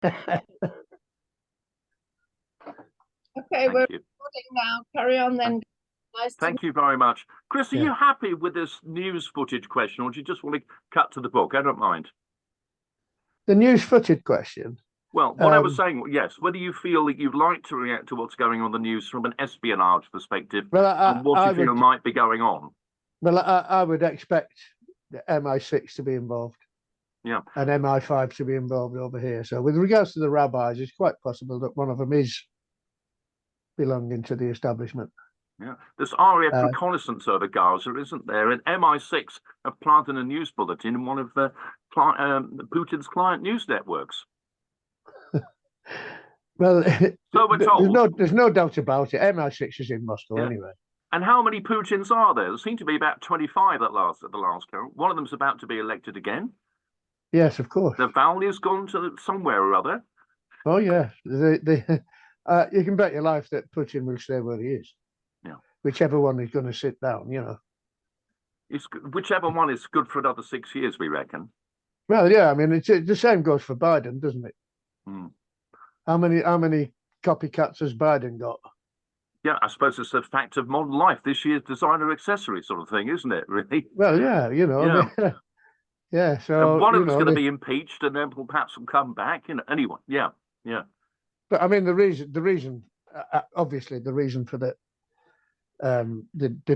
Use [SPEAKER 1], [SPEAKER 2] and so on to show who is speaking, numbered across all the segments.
[SPEAKER 1] Okay, we're recording now. Carry on then. Nice.
[SPEAKER 2] Thank you very much. Chris, are you happy with this news footage question, or do you just want to cut to the book? I don't mind.
[SPEAKER 3] The news footage question?
[SPEAKER 2] Well, what I was saying, yes, whether you feel that you'd like to react to what's going on in the news from an espionage perspective, and what you feel might be going on.
[SPEAKER 3] Well, I would expect the MI6 to be involved.
[SPEAKER 2] Yeah.
[SPEAKER 3] And MI5 to be involved over here. So with regards to the rabbis, it's quite possible that one of them is belonging to the establishment.
[SPEAKER 2] Yeah, there's RAF reconnaissance over Gaza, isn't there? And MI6 have planted a news bulletin in one of Putin's client news networks.
[SPEAKER 3] Well,
[SPEAKER 2] so we're told.
[SPEAKER 3] There's no doubt about it. MI6 is in Moscow anyway.
[SPEAKER 2] And how many Putins are there? There seem to be about 25 at the last count. One of them's about to be elected again.
[SPEAKER 3] Yes, of course.
[SPEAKER 2] Navalny's gone to somewhere or other.
[SPEAKER 3] Oh, yeah. You can bet your life that Putin will stay where he is.
[SPEAKER 2] Yeah.
[SPEAKER 3] Whichever one is going to sit down, you know.
[SPEAKER 2] Whichever one is good for another 6 years, we reckon.
[SPEAKER 3] Well, yeah. I mean, the same goes for Biden, doesn't it?
[SPEAKER 2] Mm.
[SPEAKER 3] How many copycats has Biden got?
[SPEAKER 2] Yeah, I suppose it's a fact of modern life. This year's designer accessory sort of thing, isn't it? Really?
[SPEAKER 3] Well, yeah. You know.
[SPEAKER 2] Yeah.
[SPEAKER 3] I mean, yeah. So
[SPEAKER 2] and one of them's going to be impeached, and then perhaps will come back. You know. Anyway. Yeah. Yeah.
[SPEAKER 3] But I mean, the reason, obviously, the reason for the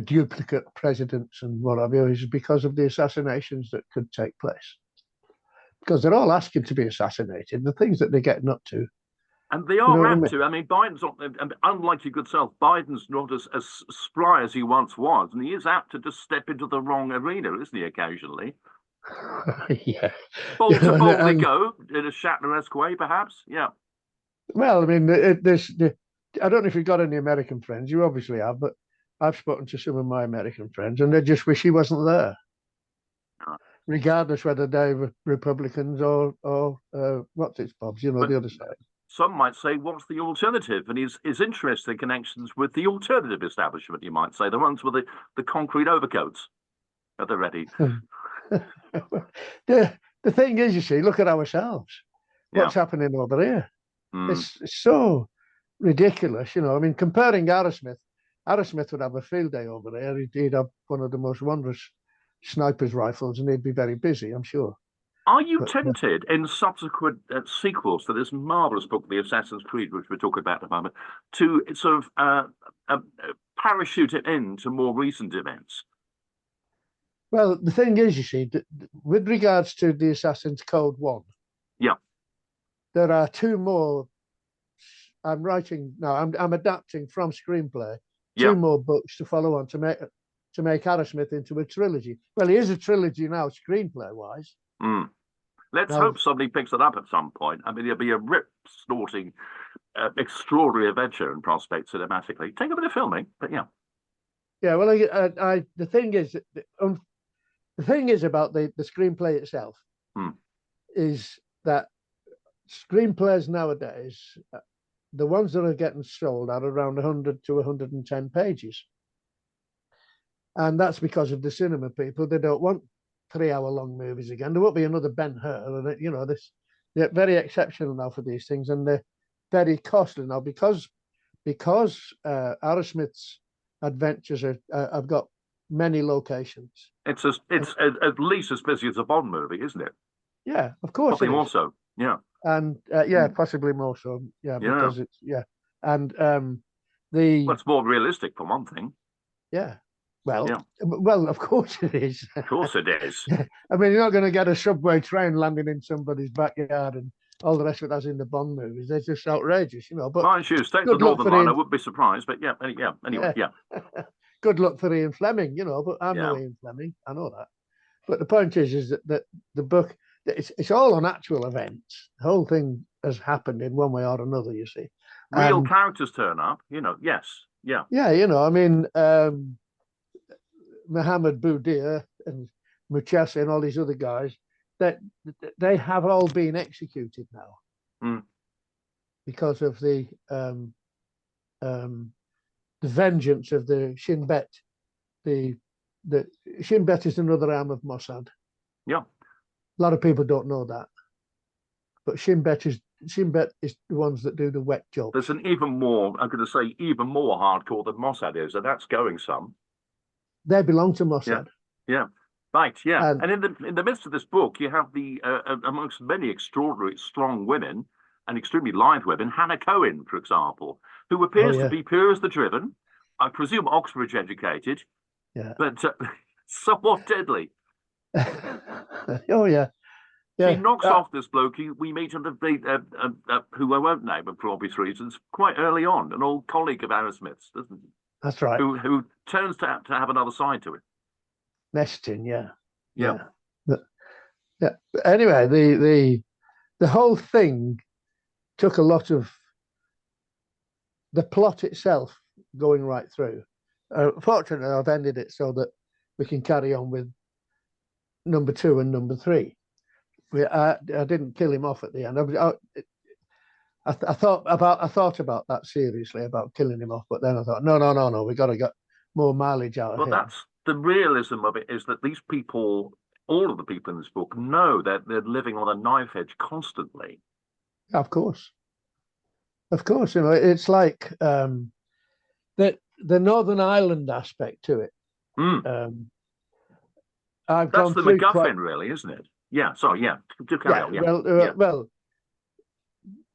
[SPEAKER 3] duplicate presidents and what have you is because of the assassinations that could take place. Because they're all asking to be assassinated, the things that they're getting up to.
[SPEAKER 2] And they are apt to. I mean, Biden's not, unlike your good self, Biden's not as spry as he once was, and he is apt to just step into the wrong arena, isn't he, occasionally?
[SPEAKER 3] Yeah.
[SPEAKER 2] Bold to boldly go, in a Shatner-esque way, perhaps? Yeah.
[SPEAKER 3] Well, I mean, I don't know if you've got any American friends. You obviously have, but I've spoken to some of my American friends, and they just wish he wasn't there. Regardless whether they're Republicans or what's its Bob's, you know, the other side.
[SPEAKER 2] Some might say, what's the alternative? And his interesting connections with the alternative establishment, you might say, the ones with the concrete overcoats at the ready.
[SPEAKER 3] The thing is, you see, look at ourselves. What's happening over here? It's so ridiculous, you know. I mean, comparing Arrowsmith would have a field day over there. He'd have one of the most wondrous sniper's rifles, and he'd be very busy, I'm sure.
[SPEAKER 2] Are you tempted in subsequent sequels to this marvelous book, The Assassin's Creed, which we're talking about at the moment, to sort of parachute it into more recent events?
[SPEAKER 3] Well, the thing is, you see, with regards to the Assassin's Code 1, there are two more. I'm writing now. I'm adapting from screenplay two more books to follow on to make Arrowsmith into a trilogy. Well, he is a trilogy now, screenplay wise.
[SPEAKER 2] Let's hope somebody picks it up at some point. I mean, it'll be a rip-snorting, extraordinary adventure in prospect cinematically. Take a bit of filming, but yeah. Yeah,
[SPEAKER 3] well, the thing is about the screenplay itself is that screenplays nowadays, the ones that are getting sold are around 100 to 110 pages. And that's because of the cinema people. They don't want 3-hour-long movies again. There won't be another Ben-Hur. And, you know, they're very exceptional now for these things, and they're very costly now because Arrowsmith's adventures have got many locations.
[SPEAKER 2] It's at least as busy as a Bond movie, isn't it?
[SPEAKER 3] Yeah, of course.
[SPEAKER 2] Possibly more so. Yeah.
[SPEAKER 3] And possibly more so. Yeah, because it's and
[SPEAKER 2] it's more realistic for one thing.
[SPEAKER 3] Yeah. Well, of course it is.
[SPEAKER 2] Of course it is.
[SPEAKER 3] I mean, you're not going to get a subway train landing in somebody's backyard and all the rest of it as in the Bond movies. They're just outrageous, you know. But
[SPEAKER 2] mind you, take the Northern Line. I wouldn't be surprised, but anyway.
[SPEAKER 3] Good luck for Ian Fleming, you know. But I'm no Ian Fleming. I know that. But the point is that the book, it's all on actual events. The whole thing has happened in one way or another. You see,
[SPEAKER 2] real characters turn up. You know. Yes. Yeah.
[SPEAKER 3] Yeah. You know. I mean. Mohammed Boudia and Muchasa and all these other guys, that they have all been executed now because of the vengeance of the Shin Bet. The Shin Bet is another arm of Mossad.
[SPEAKER 2] Yeah,
[SPEAKER 3] a lot of people don't know that, but Shin Bet is Shin Bet is the ones that do the wet job.
[SPEAKER 2] There's an even more, I'm going to say, even more hardcore than Mossad is, and that's going some.
[SPEAKER 3] They belong to Mossad.
[SPEAKER 2] Yeah. Right, yeah. And in the midst of this book, you have the, amongst many extraordinary, strong women, and extremely live women, Hannah Cohen, for example, who appears to be pure as the driven, I presume Oxbridge educated, but somewhat deadly.
[SPEAKER 3] Oh, yeah.
[SPEAKER 2] She knocks off this bloke we meet on who I won't name for obvious reasons, quite early on, an old colleague of Aerosmith's, doesn't he?
[SPEAKER 3] That's right.
[SPEAKER 2] Who turns to have another side to it.
[SPEAKER 3] Nestin,
[SPEAKER 2] yeah.
[SPEAKER 3] But anyway, the whole thing took a lot of the plot itself going right through. Fortunately, I've ended it so that we can carry on with number 2 and number 3. I didn't kill him off at the end. I thought about that seriously, about killing him off, but then I thought, no, we got to get more mileage out of him.
[SPEAKER 2] Well, that's the realism of it, is that these people, all of the people in this book, know that they're living on a knife edge constantly.
[SPEAKER 3] Of course, it's like the Northern Ireland aspect to it.
[SPEAKER 2] That's the MacGuffin, really, isn't it? Yeah. Sorry. Yeah. Do carry on. Yeah.
[SPEAKER 3] Well.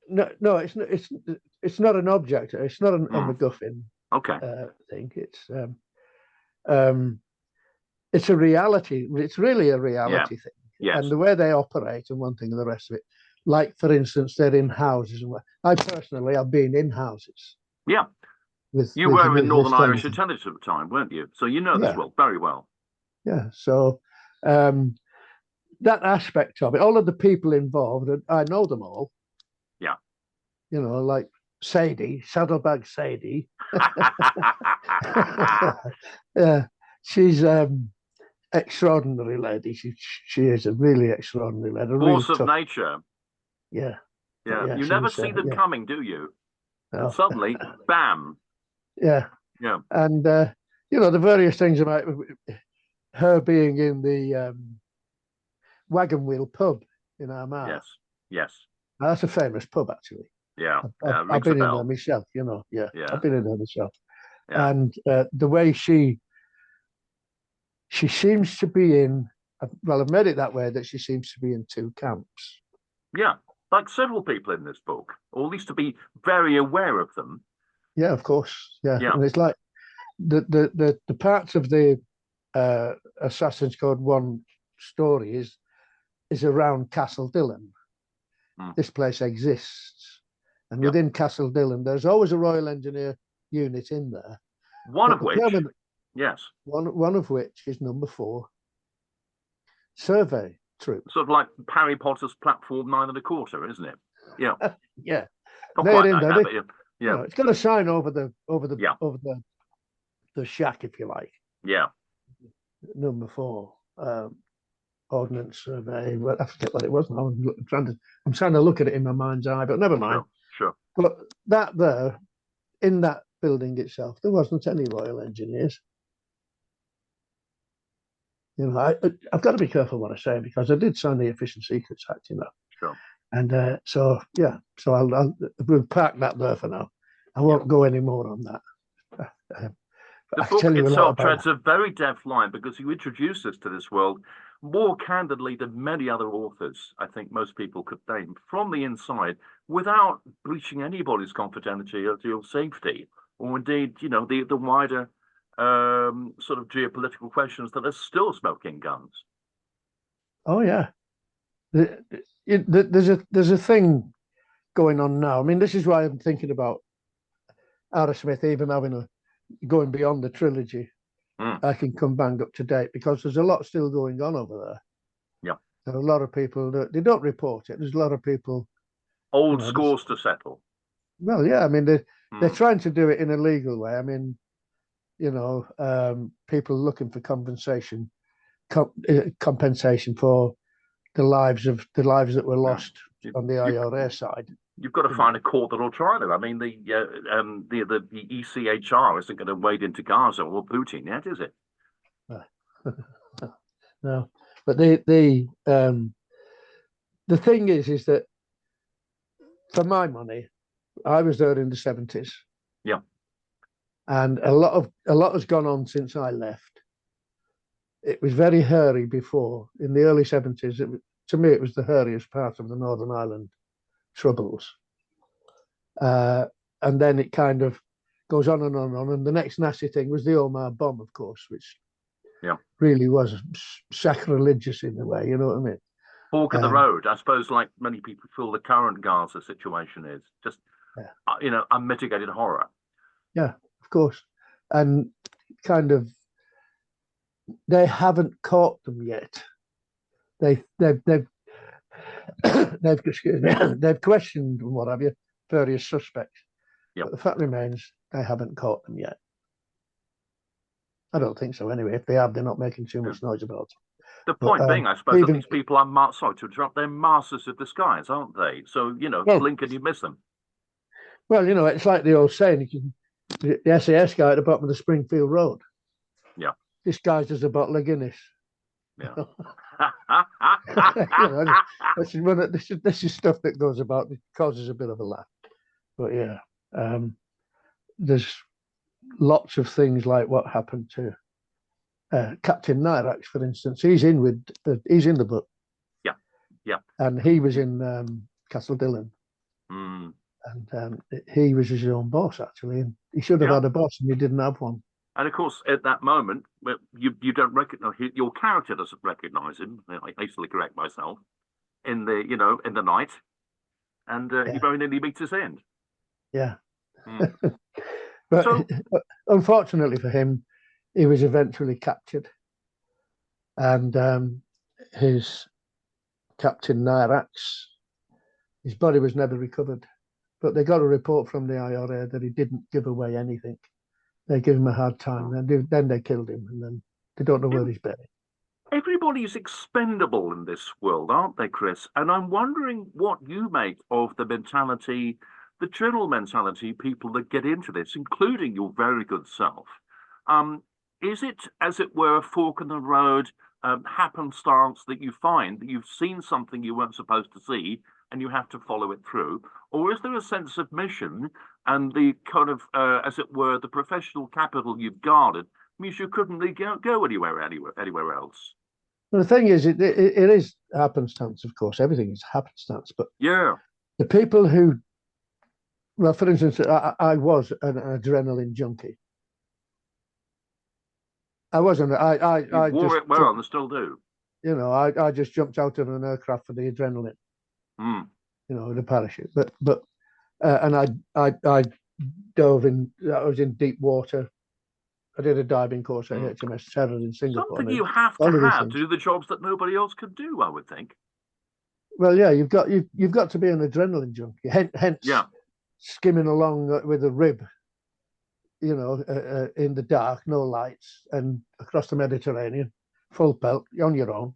[SPEAKER 3] No, it's not an object. It's not a MacGuffin.
[SPEAKER 2] Okay.
[SPEAKER 3] Thing. It's a reality. It's really a reality thing.
[SPEAKER 2] Yes.
[SPEAKER 3] And the way they operate, and one thing and the rest of it. Like, for instance, they're in houses. And I personally have been in houses.
[SPEAKER 2] Yeah. You were in Northern Irish Intelligence at the time, weren't you? So you know this well, very well.
[SPEAKER 3] Yeah. So that aspect of it, all of the people involved, I know them all.
[SPEAKER 2] Yeah.
[SPEAKER 3] Like Sadie, Saddlebag Sadie. Yeah, she's extraordinary lady. She is a really extraordinary lady.
[SPEAKER 2] Force of nature.
[SPEAKER 3] Yeah.
[SPEAKER 2] Yeah. You never see them coming, do you? No. And suddenly, bam.
[SPEAKER 3] Yeah.
[SPEAKER 2] Yeah.
[SPEAKER 3] And the various things about her being in the Wagon Wheel pub in Armagh.
[SPEAKER 2] Yes.
[SPEAKER 3] Now, that's a famous pub, actually.
[SPEAKER 2] Yeah.
[SPEAKER 3] I've been in there myself, Yeah. I've been in there myself.
[SPEAKER 2] Yeah.
[SPEAKER 3] And the way she seems to be in, well, I've made it that way, that she seems to be in 2 camps.
[SPEAKER 2] Yeah, like several people in this book, or at least to be very aware of them.
[SPEAKER 3] Yeah, of course. Yeah. And it's like the parts of the Assassin's Code 1 story is around Castle Dillon. This place exists. And within Castle Dillon, there's always a Royal Engineer unit in there.
[SPEAKER 2] One of which
[SPEAKER 3] is number 4 survey troop.
[SPEAKER 2] Sort of like Harry Potter's platform 9 1/4, isn't it? Yeah.
[SPEAKER 3] Yeah.
[SPEAKER 2] Not quite like that, but yeah.
[SPEAKER 3] It's got a sign over the shack, if you like.
[SPEAKER 2] Yeah.
[SPEAKER 3] Number 4. Ordnance survey. Well, I forget what it was. I'm trying to look at it in my mind's eye, but never mind.
[SPEAKER 2] Sure.
[SPEAKER 3] But that there, in that building itself, there wasn't any Royal Engineers. I've got to be careful what I say, because I did sign the Official Secrets Act,
[SPEAKER 2] Sure.
[SPEAKER 3] And so we'll park that there for now. I won't go any more on that.
[SPEAKER 2] The book itself treads a very deft line, because you introduce us to this world more candidly than many other authors, I think most people could name, from the inside, without breaching anybody's confidentiality or safety, or indeed, the wider sort of geopolitical questions that are still smoking guns.
[SPEAKER 3] Oh yeah, there's a thing going on now. I mean, this is why I'm thinking about Aerosmith even going beyond the trilogy. I can come bang up to date, because there's a lot still going on over there.
[SPEAKER 2] Yeah,
[SPEAKER 3] there are a lot of people that they don't report it. There's a lot of people,
[SPEAKER 2] old scores to settle.
[SPEAKER 3] Well, yeah, I mean they're trying to do it in a legal way. I mean, people looking for compensation for the lives that were lost on the IRA side.
[SPEAKER 2] You've got to find a court that'll try them. I mean, the ECHR isn't going to wade into Gaza or Putin yet, is it?
[SPEAKER 3] No, but the thing is that for my money, I was there in the 70s.
[SPEAKER 2] Yeah.
[SPEAKER 3] And a lot has gone on since I left. It was very hairy before. In the early 70s, to me, it was the hairiest part of the Northern Ireland troubles. And then it kind of goes on and on and on. And the next nasty thing was the Omagh bomb, of course, which really was sacrilegious in a way, you know what I mean?
[SPEAKER 2] Fork in the road, I suppose, like many people feel the current Gaza situation is just, unmitigated horror.
[SPEAKER 3] Yeah, of course. And kind of, they haven't caught them yet. They've they've questioned and what have you, various suspects. But the fact remains, they haven't caught them yet. I don't think so anyway. If they have, they're not making too much noise about it.
[SPEAKER 2] The point being, I suppose, that these people are, sorry to interrupt, they're masters of disguise, aren't they? So, blink and you miss them.
[SPEAKER 3] Well, it's like the old saying, the SAS guy at the bottom of the Springfield Road.
[SPEAKER 2] Yeah.
[SPEAKER 3] Disguised as a bottle of Guinness.
[SPEAKER 2] Yeah.
[SPEAKER 3] This is stuff that goes about, that causes a bit of a laugh. But yeah, there's lots of things like what happened to Captain Nairax, for instance. He's in the book. Yeah. And he was in Castle Dillon.
[SPEAKER 2] Mm.
[SPEAKER 3] And he was his own boss, actually. And he should have had a boss, and he didn't have one.
[SPEAKER 2] And of course, at that moment, you don't recognize, your character doesn't recognize him. I hastily correct myself. In the night, and he very nearly meets his end.
[SPEAKER 3] Yeah. But unfortunately for him, he was eventually captured, and his Captain Nairax, his body was never recovered. But they got a report from the IRA that he didn't give away anything. They gave him a hard time, and then they killed him, and then they don't know where he's buried.
[SPEAKER 2] Everybody's expendable in this world, aren't they, Chris? And I'm wondering what you make of the mentality, the general mentality, people that get into this, including your very good self. Is it, as it were, a fork in the road, happenstance that you find that you've seen something you weren't supposed to see and you have to follow it through? Or is there a sense of mission and the kind of, as it were, the professional capital you've guarded means you couldn't really go anywhere else?
[SPEAKER 3] Well, the thing is, it is happenstance, of course. Everything is happenstance. But the people who, well, for instance, I was an adrenaline junkie. I wasn't. I
[SPEAKER 2] wore it well and still do.
[SPEAKER 3] I just jumped out of an aircraft for the adrenaline. The parachute. But and I dove in. I was in deep water. I did a diving course at HMS Terror in Singapore.
[SPEAKER 2] Something you have to do the jobs that nobody else could do, I would think.
[SPEAKER 3] Well, yeah, you've got to be an adrenaline junkie. Hence, skimming along with a rib, in the dark, no lights, and across the Mediterranean, full pelt, on your own.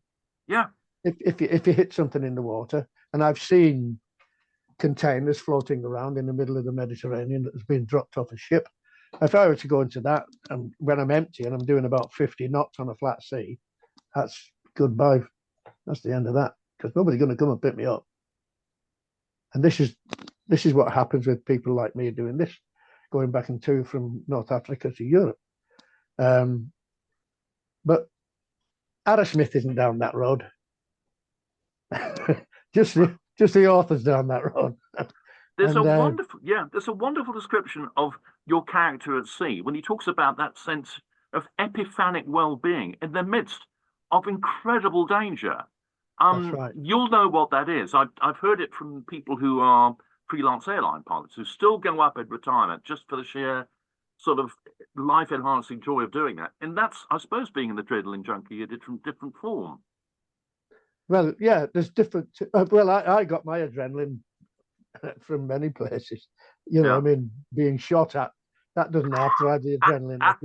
[SPEAKER 2] Yeah.
[SPEAKER 3] If you hit something in the water, and I've seen containers floating around in the middle of the Mediterranean that has been dropped off a ship. If I were to go into that, and when I'm empty and I'm doing about 50 knots on a flat sea, that's goodbye. That's the end of that, because nobody's going to come and pick me up. And this is what happens with people like me doing this, going back and to from North Africa to Europe. But Arrowsmith isn't down that road. just the author's down that road.
[SPEAKER 2] There's a wonderful description of your character at sea when he talks about that sense of epiphanic well-being in the midst of incredible danger.
[SPEAKER 3] That's right.
[SPEAKER 2] You'll know what that is. I've heard it from people who are freelance airline pilots who still go up in retirement just for the sheer sort of life-enhancing joy of doing that. And that's, I suppose, being an adrenaline junkie in a different form. Well,
[SPEAKER 3] yeah, there's different. I got my adrenaline from many places. I mean, being shot at, that doesn't have to have the adrenaline up,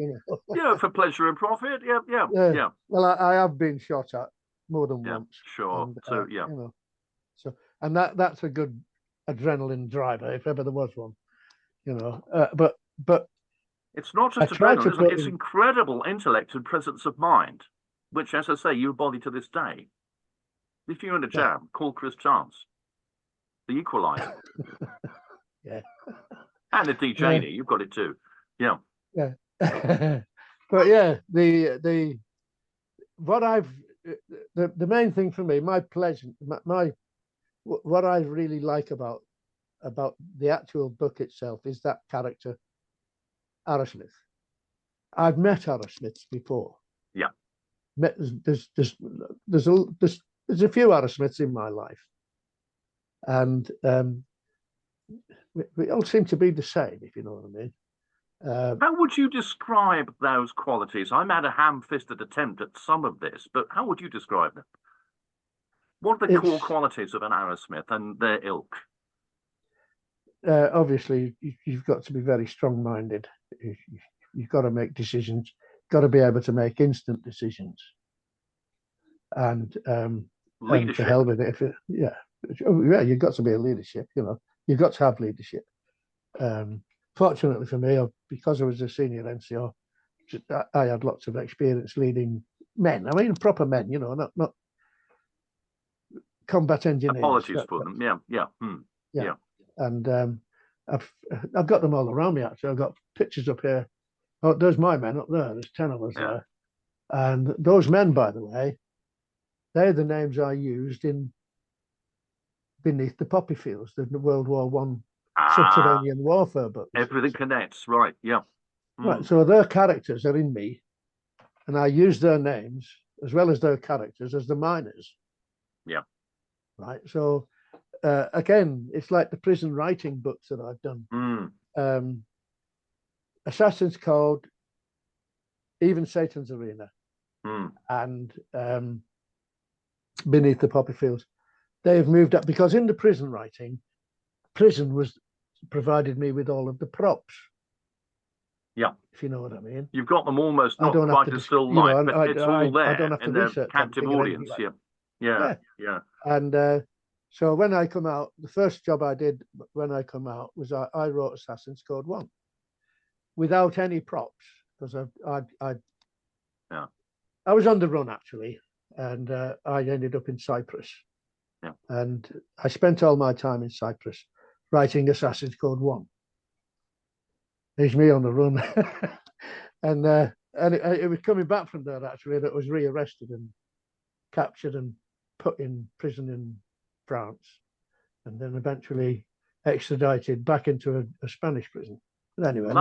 [SPEAKER 2] Yeah, for pleasure and profit. Yeah.
[SPEAKER 3] Well, I have been shot at more than once.
[SPEAKER 2] Sure. And,
[SPEAKER 3] and that's a good adrenaline driver, if ever there was one. But
[SPEAKER 2] it's not just adrenaline, it's incredible intellect and presence of mind, which, as I say, you embody to this day. If you're in a jam, call Chris Chance. the equalizer.
[SPEAKER 3] Yeah.
[SPEAKER 2] And the DJ, you've got it too. Yeah.
[SPEAKER 3] Yeah. But yeah, the main thing for me, my pleasure, what I really like about the actual book itself is that character, Arrowsmith. I've met Arrowsmiths before.
[SPEAKER 2] Yeah.
[SPEAKER 3] There's a few Arrowsmiths in my life, and we all seem to be the same, if you know what I mean.
[SPEAKER 2] How would you describe those qualities? I made a ham-fisted attempt at some of this, but how would you describe them? What are the core qualities of an Arrowsmith and their ilk?
[SPEAKER 3] Obviously, you've got to be very strong-minded. You've got to make decisions. Got to be able to make instant decisions. And to hell with it. You've got to be a leadership. You know, you've got to have leadership. Fortunately for me, because I was a senior NCO, I had lots of experience leading men. I mean, proper men. You know, not combat engineers.
[SPEAKER 2] Apologies for them. Yeah.
[SPEAKER 3] And I've got them all around me. Actually, I've got pictures up here. Oh, there's my men up there. There's 10 of us there. And those men, by the way, they're the names I used in Beneath the Poppy Fields, the World War One subterranean warfare book.
[SPEAKER 2] Everything connects, right? Yeah.
[SPEAKER 3] Right. So their characters are in me, and I use their names as well as their characters as the miners.
[SPEAKER 2] Yeah.
[SPEAKER 3] Right. So again, it's like the prison writing books that I've done. Assassin's Code, even Satan's Arena, and Beneath the Poppy Fields. They have moved up because in the prison writing, prison was provided me with all of the props.
[SPEAKER 2] Yeah,
[SPEAKER 3] if you know what I mean.
[SPEAKER 2] You've got them almost not quite as still life, but it's all there.
[SPEAKER 3] I don't have to research
[SPEAKER 2] captive audience. Like yeah.
[SPEAKER 3] And so when I come out, the first job I did when I come out was I wrote Assassin's Code 1 without any props because I was on the run actually, and I ended up in Cyprus.
[SPEAKER 2] Yeah.
[SPEAKER 3] And I spent all my time in Cyprus writing Assassin's Code 1. There's me on the run. and it was coming back from there actually that was rearrested and captured and put in prison in France, and then eventually extradited back into a Spanish prison. But anyway,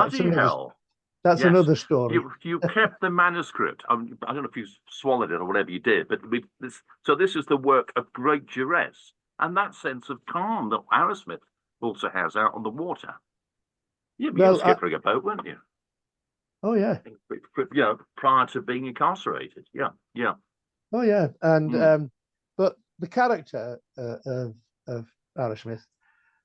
[SPEAKER 3] that's another story.
[SPEAKER 2] You kept the manuscript. I don't know if you swallowed it or whatever you did, but this is the work of great duress and that sense of calm that Arrowsmith also has out on the water. You were skippering a boat, weren't you?
[SPEAKER 3] Oh yeah.
[SPEAKER 2] Prior to being incarcerated. Yeah.
[SPEAKER 3] Oh yeah, and but the character of Arrowsmith,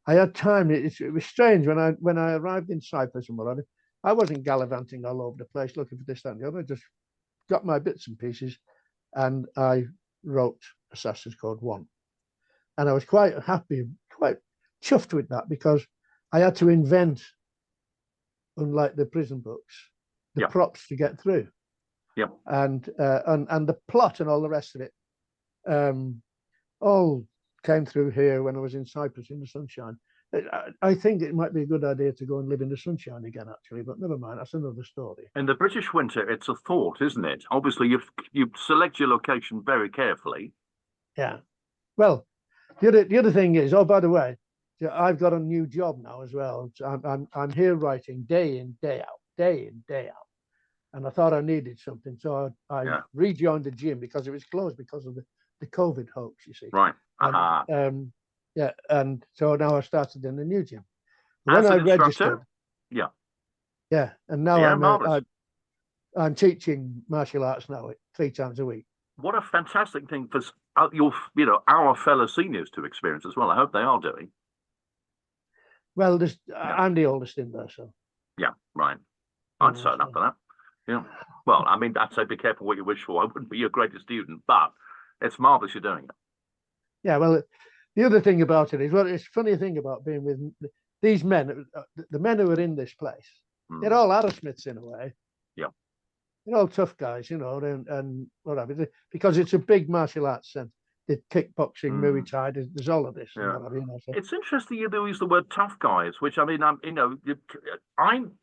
[SPEAKER 3] I had time. It was strange when I arrived in Cyprus and whatever. I wasn't gallivanting all over the place looking for this, that, and the other. I just got my bits and pieces, and I wrote Assassin's Code 1. And I was quite happy, quite chuffed with that because I had to invent, unlike the prison books, the props to get through.
[SPEAKER 2] Yep.
[SPEAKER 3] And the plot and all the rest of it, all came through here when I was in Cyprus in the sunshine. I think it might be a good idea to go and live in the sunshine again, actually, but never mind. That's another story.
[SPEAKER 2] In the British winter, it's a thought, isn't it? Obviously, you select your location very carefully.
[SPEAKER 3] Yeah. Well, the other thing is, oh, by the way, I've got a new job now as well. I'm here writing day in, day out, and I thought I needed something, so I rejoined the gym because it was closed because of the COVID hoax. You see.
[SPEAKER 2] Right.
[SPEAKER 3] And, and so now I started in the new gym.
[SPEAKER 2] When I registered,
[SPEAKER 3] and now I'm teaching martial arts now 3 times a week.
[SPEAKER 2] What a fantastic thing for our fellow seniors to experience as well. I hope they are doing.
[SPEAKER 3] Well, I'm the oldest in there, so.
[SPEAKER 2] Yeah, right. I'd sign up for that. Yeah. Well, I mean, I'd say be careful what you wish for. I wouldn't be your greatest student, but it's marvelous you're doing it.
[SPEAKER 3] Yeah, well, the other thing about it is, it's a funny thing about being with these men, the men who are in this place, they're all Arrowsmiths in a way.
[SPEAKER 2] Yeah.
[SPEAKER 3] They're all tough guys, and whatever, because it's a big martial arts sense. the kickboxing, Muay Thai. There's all of this.
[SPEAKER 2] Yeah.
[SPEAKER 3] And what have you, so.
[SPEAKER 2] It's interesting you use the word tough guys, which I mean, I'm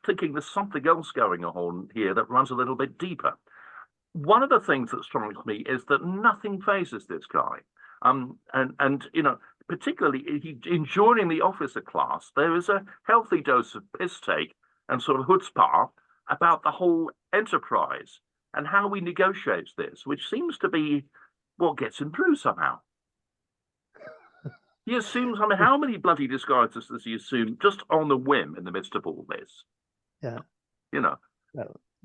[SPEAKER 2] thinking there's something else going on here that runs a little bit deeper. One of the things that strikes me is that nothing phases this guy. And particularly in joining the officer class, there is a healthy dose of piss take and sort of chutzpah about the whole enterprise and how he negotiates this, which seems to be what gets him through somehow. He assumes, I mean, how many bloody disguises does he assume just on the whim in the midst of all this?
[SPEAKER 3] Yeah.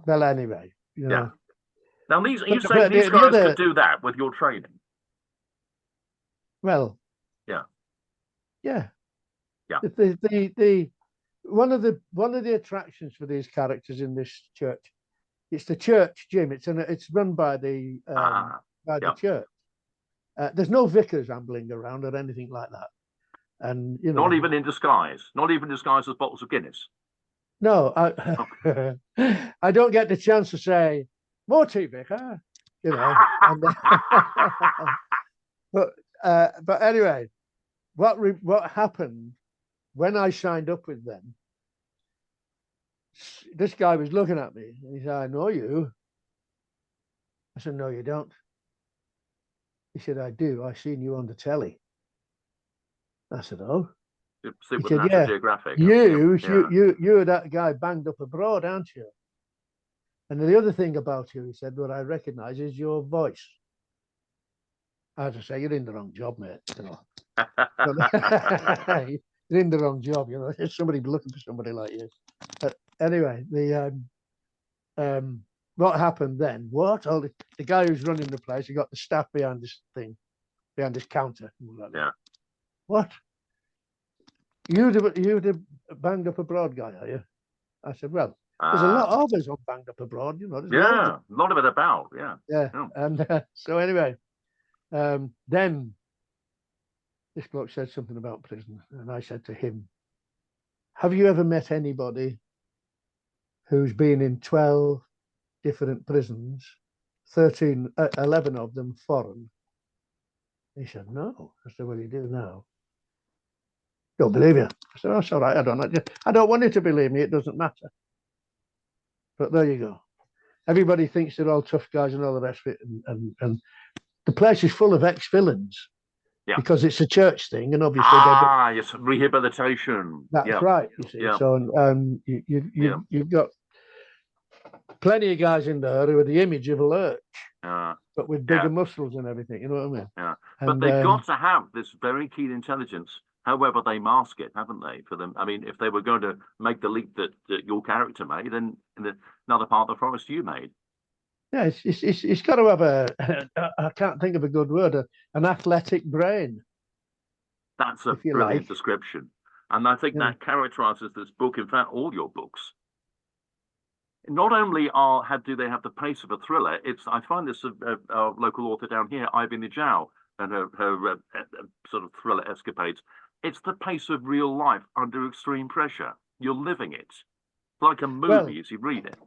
[SPEAKER 2] Well,
[SPEAKER 3] anyway.
[SPEAKER 2] Yeah. Now, these guys could do that with your training.
[SPEAKER 3] Well.
[SPEAKER 2] Yeah.
[SPEAKER 3] Yeah.
[SPEAKER 2] Yeah.
[SPEAKER 3] The one of the attractions for these characters in this church, it's the church gym. It's run by the church. There's no vicars ambling around or anything like that, and
[SPEAKER 2] not even in disguise, not even disguised as bottles of Guinness.
[SPEAKER 3] No, I don't get the chance to say more tea, vicar. But anyway, what happened when I signed up with them? This guy was looking at me and he said, "I know you." I said, "No, you don't." He said, "I do. I seen you on the telly." I said, "Oh."
[SPEAKER 2] He said, "Yeah, Geographic.
[SPEAKER 3] You're that guy banged up abroad, aren't you?" And the other thing about you, he said, what I recognize is your voice. I had to say, "You're in the wrong job, mate." You're in the wrong job. There's somebody looking for somebody like you. But anyway, what happened then? The guy who's running the place, he got the staff behind this counter.
[SPEAKER 2] Yeah.
[SPEAKER 3] What? You the banged up abroad guy, are you? I said, "Well, there's a lot of us on banged up abroad,
[SPEAKER 2] Yeah, a lot of it about, yeah.
[SPEAKER 3] Yeah. And so anyway, then this bloke said something about prison, and I said to him, "Have you ever met anybody who's been in 12 different prisons, 11 of them foreign?" He said, "No." I said, "What do you do now?" "Don't believe you." I said, "That's all right. I don't want you to believe me. It doesn't matter." But there you go. Everybody thinks they're all tough guys and all the rest of it, and the place is full of ex-villains. Yeah. Because it's a church thing, and obviously
[SPEAKER 2] yes, rehabilitation.
[SPEAKER 3] That's right. You see, so you've got plenty of guys in there who are the image of a lurch, but with bigger muscles and everything. You know what I mean?
[SPEAKER 2] Yeah. But they've got to have this very keen intelligence. However, they mask it, haven't they? For them, I mean, if they were going to make the leap that your character made, then in another part of the forest you made.
[SPEAKER 3] Yeah, it's got to have I can't think of a good word, an athletic brain.
[SPEAKER 2] That's a brilliant description. And I think that characterizes this book, in fact, all your books. Not only do they have the pace of a thriller, I find this our local author down here, Ivy Najau, and her sort of thriller escapades. It's the pace of real life under extreme pressure. You're living it. It's like a movie as you read it.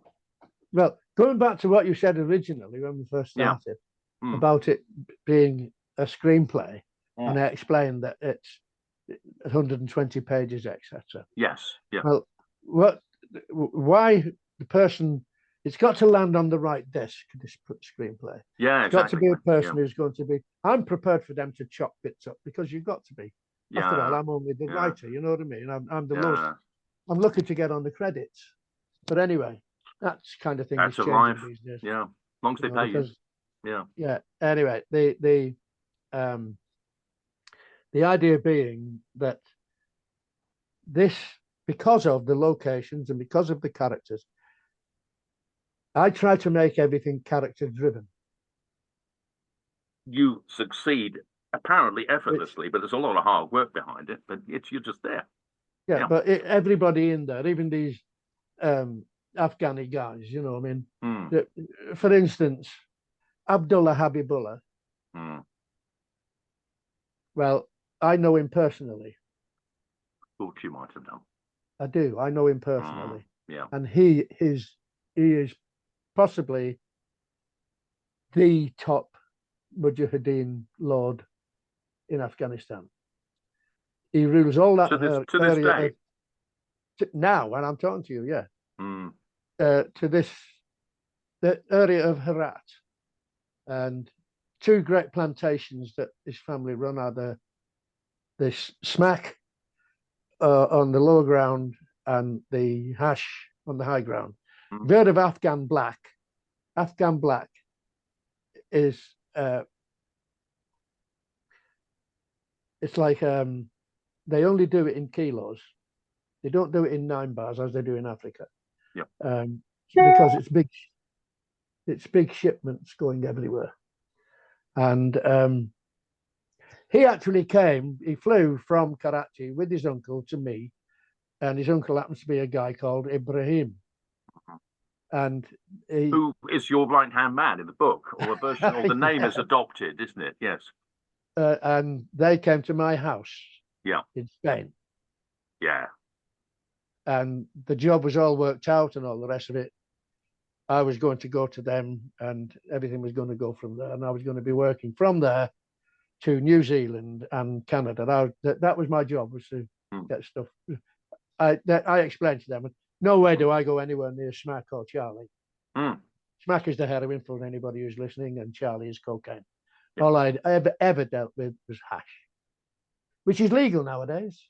[SPEAKER 3] Well, going back to what you said originally when we first started about it being a screenplay, and I explained that it's 120 pages, etc.
[SPEAKER 2] Yes. Yeah.
[SPEAKER 3] Well, why the person? It's got to land on the right desk. This screenplay.
[SPEAKER 2] Yeah,
[SPEAKER 3] it's got to be a person who's going to be. I'm prepared for them to chop bits up because you've got to be. Yeah. After all, I'm only the writer. You know what I mean? I'm the lowest. I'm looking to get on the credits. But anyway, that's kind of thing.
[SPEAKER 2] That's a life. These days. Yeah, as long as they pay you. Yeah.
[SPEAKER 3] Yeah. Anyway, the idea being that this, because of the locations and because of the characters, I try to make everything character driven.
[SPEAKER 2] You succeed apparently effortlessly, but there's a lot of hard work behind it. But you're just there.
[SPEAKER 3] Yeah. But everybody in there, even these Afghani guys, you know, I mean, for instance, Abdullah Habibullah. Well, I know him personally.
[SPEAKER 2] Thought you might have done.
[SPEAKER 3] I do. I know him personally.
[SPEAKER 2] Yeah.
[SPEAKER 3] And he is possibly the top Mujahideen lord in Afghanistan. He rules all that
[SPEAKER 2] to this
[SPEAKER 3] area
[SPEAKER 2] day.
[SPEAKER 3] Now, when I'm talking to you, yeah.
[SPEAKER 2] Mm.
[SPEAKER 3] The area of Herat, and two great plantations that this family run are the smack on the lower ground and the hash on the high ground.
[SPEAKER 2] Mm.
[SPEAKER 3] Bird of Afghan black. Afghan black is it's like they only do it in kilos. They don't do it in 9 bars as they do in Africa.
[SPEAKER 2] Yep.
[SPEAKER 3] Because it's big shipments going everywhere. And he flew from Karachi with his uncle to me, and his uncle happens to be a guy called Ibrahim. And
[SPEAKER 2] who is your right-hand man in the book, or a version, or the name is adopted, isn't it? Yes.
[SPEAKER 3] And they came to my house.
[SPEAKER 2] Yeah.
[SPEAKER 3] In Spain.
[SPEAKER 2] Yeah.
[SPEAKER 3] And the job was all worked out and all the rest of it. I was going to go to them, and everything was going to go from there. And I was going to be working from there to New Zealand and Canada. That was my job, was to get stuff. I explained to them, no way do I go anywhere near Smack or Charlie. Smack is the heroin for anybody who's listening, and Charlie is cocaine. Yep. All I'd ever dealt with was hash, which is legal nowadays.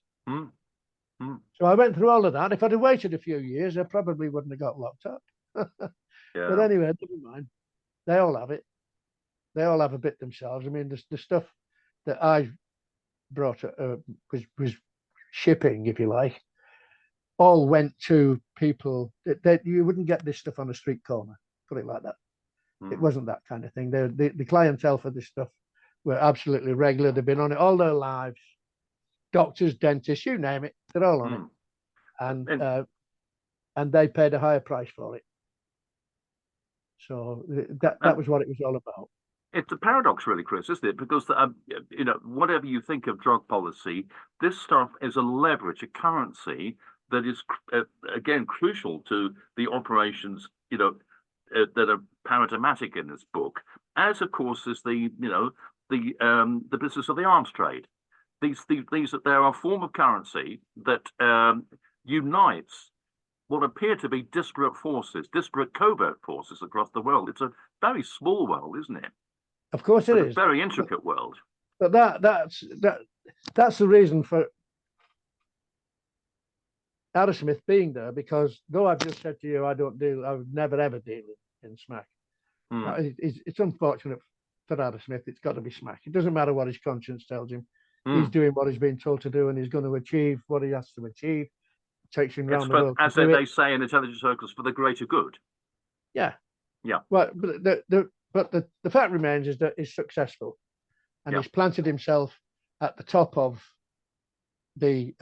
[SPEAKER 3] So I went through all of that. If I'd have waited a few years, I probably wouldn't have got locked up.
[SPEAKER 2] Yeah.
[SPEAKER 3] But anyway, never mind. They all have it. They all have a bit themselves. I mean, the stuff that I brought was shipping, if you like, all went to people that you wouldn't get this stuff on a street corner, put it like that. It wasn't that kind of thing. The clientele for this stuff were absolutely regular. They've been on it all their lives. Doctors, dentists, you name it, they're all on it. And they paid a higher price for it. So that was what it was all about.
[SPEAKER 2] It's a paradox, really, Chris, isn't it? Because, whatever you think of drug policy, this stuff is a leverage, a currency that is, again, crucial to the operations, that are paradigmatic in this book, as, of course, is the business of the arms trade. They're a form of currency that unites what appear to be disparate forces, disparate covert forces across the world. It's a very small world, isn't it?
[SPEAKER 3] Of course it is.
[SPEAKER 2] A very intricate world.
[SPEAKER 3] But that's the reason for Aerosmith being there, because though I've just said to you, I would never ever deal in smack. It's unfortunate for Aerosmith. It's got to be smack. It doesn't matter what his conscience tells him. He's doing what he's been told to do, and he's going to achieve what he has to achieve. It takes him around the world.
[SPEAKER 2] As they say in intelligence circles, for the greater good.
[SPEAKER 3] Yeah.
[SPEAKER 2] Yeah.
[SPEAKER 3] Well, but the fact remains is that he's successful, and he's planted himself at the top of the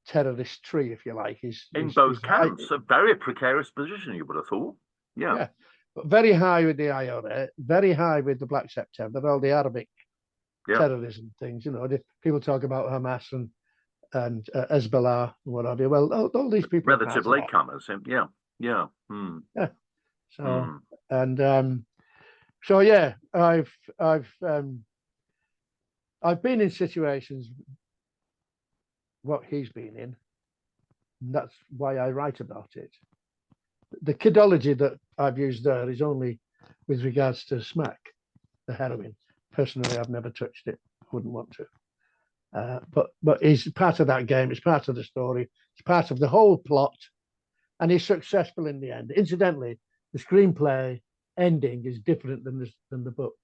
[SPEAKER 3] terrorist tree, if you like. He's
[SPEAKER 2] both camps, a very precarious position, you would have thought. Yeah.
[SPEAKER 3] But very high with the IRA, very high with the Black September, all the Arabic terrorism things. People talk about Hamas and Hezbollah and what have you. Well, all these people
[SPEAKER 2] relative latecomers. Yeah.
[SPEAKER 3] So and so yeah, I've been in situations what he's been in, and that's why I write about it. The kidology that I've used there is only with regards to smack, the heroin. Personally, I've never touched it. Wouldn't want to. But he's part of that game. It's part of the story. It's part of the whole plot, and he's successful in the end. Incidentally, the screenplay ending is different than the book.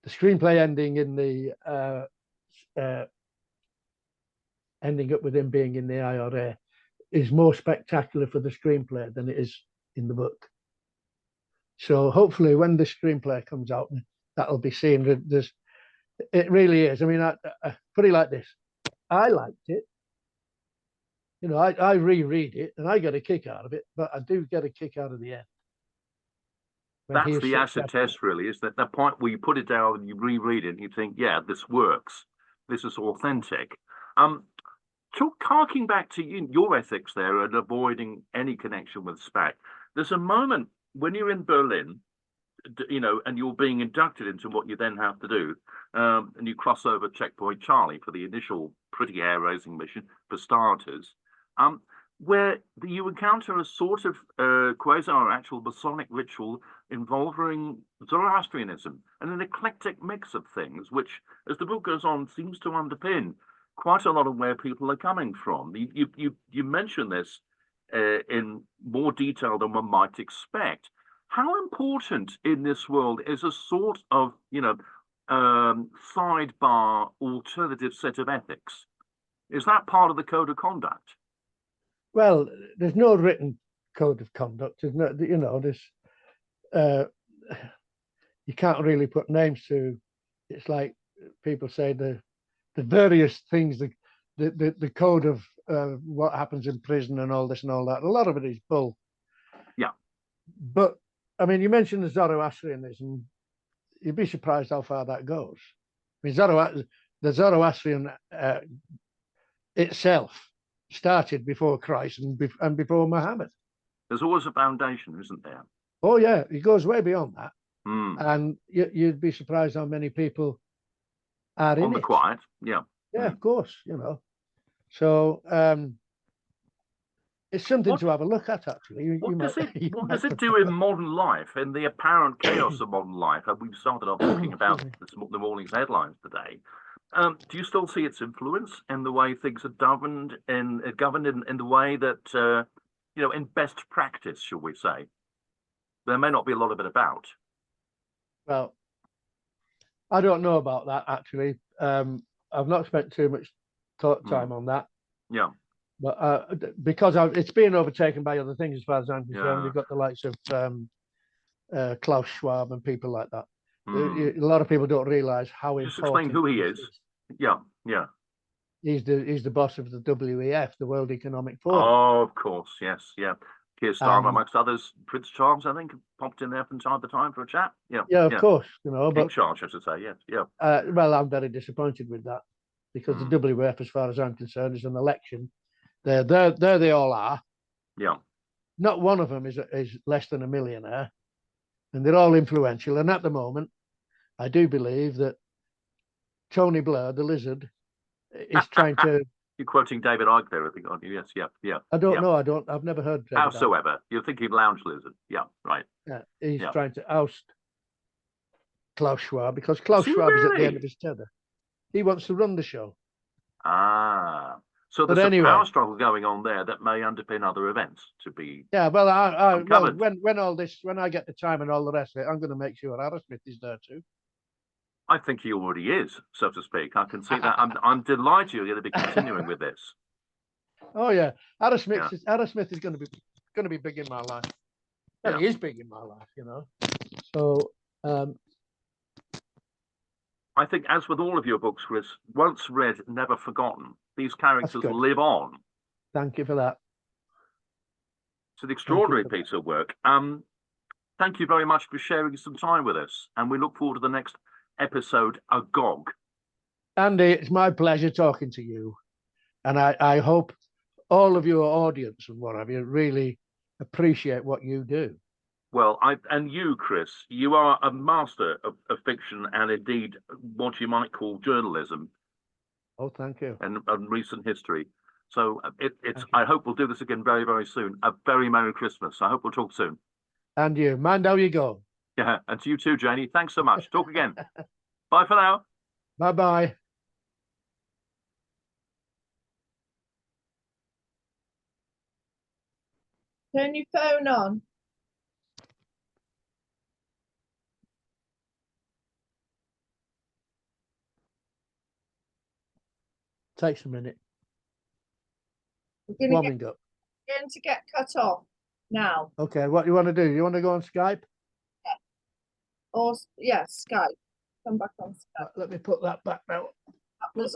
[SPEAKER 3] The screenplay ending in the ending up with him being in the IRA is more spectacular for the screenplay than it is in the book. So hopefully, when the screenplay comes out, that'll be seen. It really is. I mean, I put it like this: I liked it. I reread it and I get a kick out of it, but I do get a kick out of the end.
[SPEAKER 2] That's the acid test, really, is that the point where you put it down and you reread it and you think, yeah, this works. This is authentic. Harking back to your ethics there and avoiding any connection with SPAC, there's a moment when you're in Berlin you know, and you're being inducted into what you then have to do, and you cross over checkpoint Charlie for the initial pretty air-raising mission for starters, where you encounter a sort of quasi-actual Masonic ritual involving Zoroastrianism and an eclectic mix of things, which, as the book goes on, seems to underpin quite a lot of where people are coming from. You mention this in more detail than one might expect. How important in this world is a sort of, you know, sidebar alternative set of ethics? Is that part of the code of conduct?
[SPEAKER 3] Well, there's no written code of conduct. There's no, you know, you can't really put names to. It's like people say the various things, the code of what happens in prison and all this and all that. A lot of it is bull.
[SPEAKER 2] Yeah.
[SPEAKER 3] But I mean, you mentioned the Zoroastrianism. You'd be surprised how far that goes. I mean, the Zoroastrian itself started before Christ and before Muhammad.
[SPEAKER 2] There's always a foundation, isn't there?
[SPEAKER 3] Oh yeah, it goes way beyond that.
[SPEAKER 2] Mm.
[SPEAKER 3] And you'd be surprised how many people are in
[SPEAKER 2] on the
[SPEAKER 3] it.
[SPEAKER 2] quiet. Yeah.
[SPEAKER 3] Yeah, of course, you know. So it's something to have a look at, actually.
[SPEAKER 2] What does it do in modern life, in the apparent chaos of modern life? And we've started off talking about the morning's headlines today. Do you still see its influence in the way things are governed in the way that, you know, in best practice, shall we say? There may not be a lot of it about.
[SPEAKER 3] Well, I don't know about that, actually. I've not spent too much time on that.
[SPEAKER 2] Yeah.
[SPEAKER 3] But because it's being overtaken by other things, as far as I'm concerned.
[SPEAKER 2] Yeah.
[SPEAKER 3] We've got the likes of Klaus Schwab and people like that. A lot of people don't realise how important.
[SPEAKER 2] Just explain who he is. Yeah, yeah.
[SPEAKER 3] He's the boss of the WEF, the World Economic Forum.
[SPEAKER 2] Oh, of course, yes, yeah. Keir Starmer, amongst others, Prince Charles, I think, popped in there from time to time for a chat. Yeah,
[SPEAKER 3] yeah, of course, you know.
[SPEAKER 2] King Charles, I should say, yes, yeah.
[SPEAKER 3] Well, I'm very disappointed with that because the WEF, as far as I'm concerned, is an election. There they all are.
[SPEAKER 2] Yeah.
[SPEAKER 3] Not one of them is less than a millionaire, and they're all influential. And at the moment, I do believe that Tony Blair, the lizard, is trying to.
[SPEAKER 2] You're quoting David Icke there, I think, aren't you? Yes, yeah.
[SPEAKER 3] I don't know. I've never heard.
[SPEAKER 2] Howsoever, you're thinking lounge lizard. Yeah, right.
[SPEAKER 3] Yeah, he's trying to oust Klaus Schwab because Klaus Schwab is at the end of his tether. He wants to run the show.
[SPEAKER 2] Ah, so there's a power struggle going on there that may underpin other events to be.
[SPEAKER 3] Yeah, well, when I get the time and all the rest of it, I'm going to make sure Aerosmith is there too.
[SPEAKER 2] I think he already is, so to speak. I can see that. I'm delighted you're going to be continuing with this.
[SPEAKER 3] Oh yeah, Aerosmith is going to be big in my life. Well, he is big in my life, you know. So
[SPEAKER 2] I think, as with all of your books, Chris, once read, never forgotten. These characters live on.
[SPEAKER 3] Thank you for that.
[SPEAKER 2] It's an extraordinary piece of work. Thank you very much for sharing some time with us, and we look forward to the next episode, Agog.
[SPEAKER 3] Andy, it's my pleasure talking to you, and I hope all of your audience and what have you really appreciate what you do.
[SPEAKER 2] Well, and you, Chris, you are a master of fiction and indeed what you might call journalism.
[SPEAKER 3] Oh, thank you.
[SPEAKER 2] And recent history. So I hope we'll do this again very, very soon. A very Merry Christmas. I hope we'll talk soon.
[SPEAKER 3] And you, mind how you go.
[SPEAKER 2] Yeah, and to you too, Janie. Thanks so much. Talk again. Bye for now.
[SPEAKER 3] Bye-bye.
[SPEAKER 1] Turn your phone on.
[SPEAKER 3] Takes a minute.
[SPEAKER 1] We're going to get cut off now.
[SPEAKER 3] Okay, what do you want to do? You want to go on Skype?
[SPEAKER 1] Yeah. Or Skype. Come back on Skype.
[SPEAKER 3] Let me put that back now.
[SPEAKER 1] That was